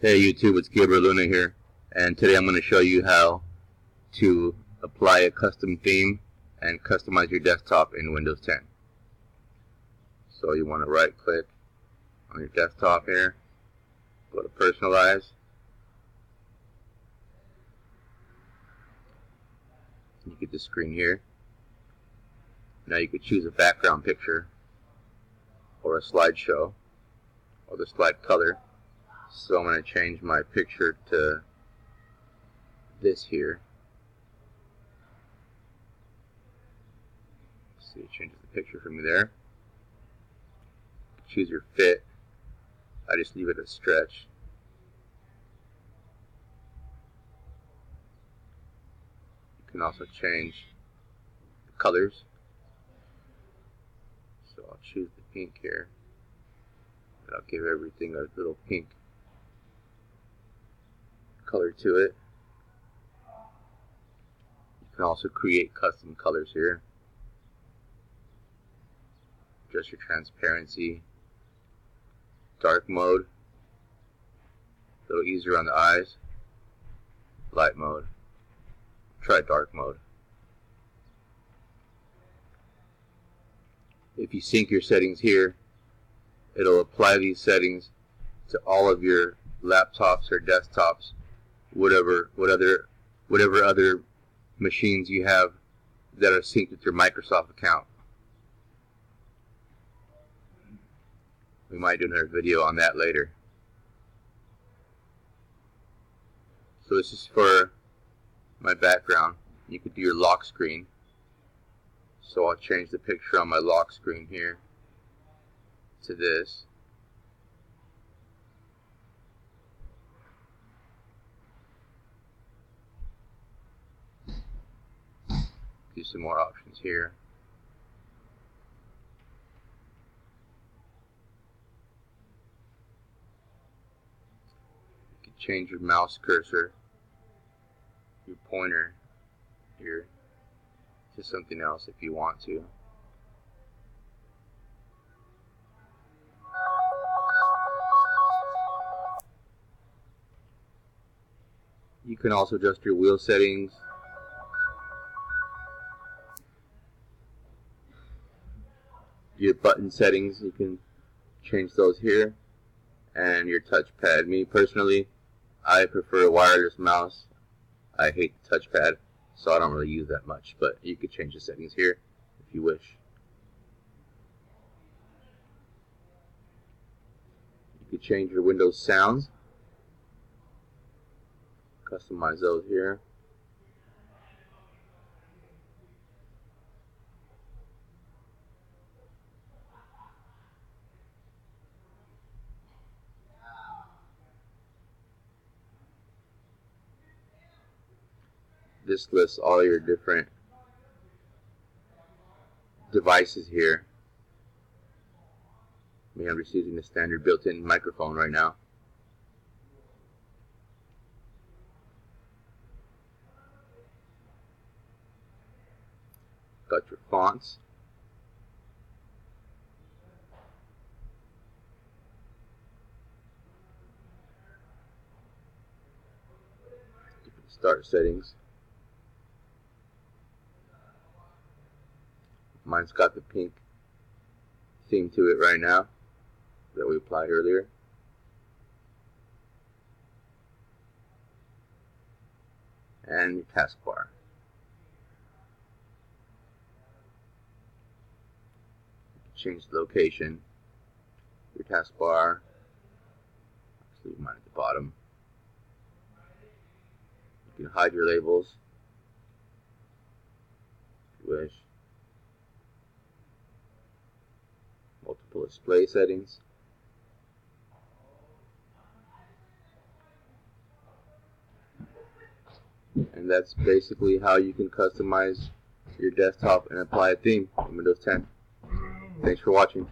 Hey YouTube, it's Gabriel Luna here, and today I'm going to show you how to apply a custom theme and customize your desktop in Windows 10. So you want to right click on your desktop here, go to personalize, you get this screen here. Now you could choose a background picture or a slideshow or the slide color. So I'm going to change my picture to this here. See, it changes the picture for me there. Choose your fit. I just leave it a stretch. You can also change the colors. So I'll choose the pink here. And I'll give everything a little pink color to it. You can also create custom colors here. Adjust your transparency. Dark mode, a little easier on the eyes. Light mode, try dark mode. If you sync your settings here, it'll apply these settings to all of your laptops or desktops, whatever other machines you have that are synced with your Microsoft account. We might do another video on that later. So this is for my background. You could do your lock screen. So I'll change the picture on my lock screen here to this. Do some more options here. Change your mouse cursor, your pointer here, to something else if you want to. You can also adjust your wheel settings. Your button settings, you can change those here. And your touchpad. Me personally, I prefer a wireless mouse. I hate the touchpad, so I don't really use that much, but you could change the settings here if you wish. You could change your Windows sounds, customize those here. This lists all your different devices here. I'm just using the standard built-in microphone right now. Got your fonts. Different start settings. Mine's got the pink theme to it right now that we applied earlier. And your taskbar. Change the location. Your taskbar. Let's leave mine at the bottom. You can hide your labels if you wish. Multiple display settings. And that's basically how you can customize your desktop and apply a theme in Windows 10. Thanks for watching.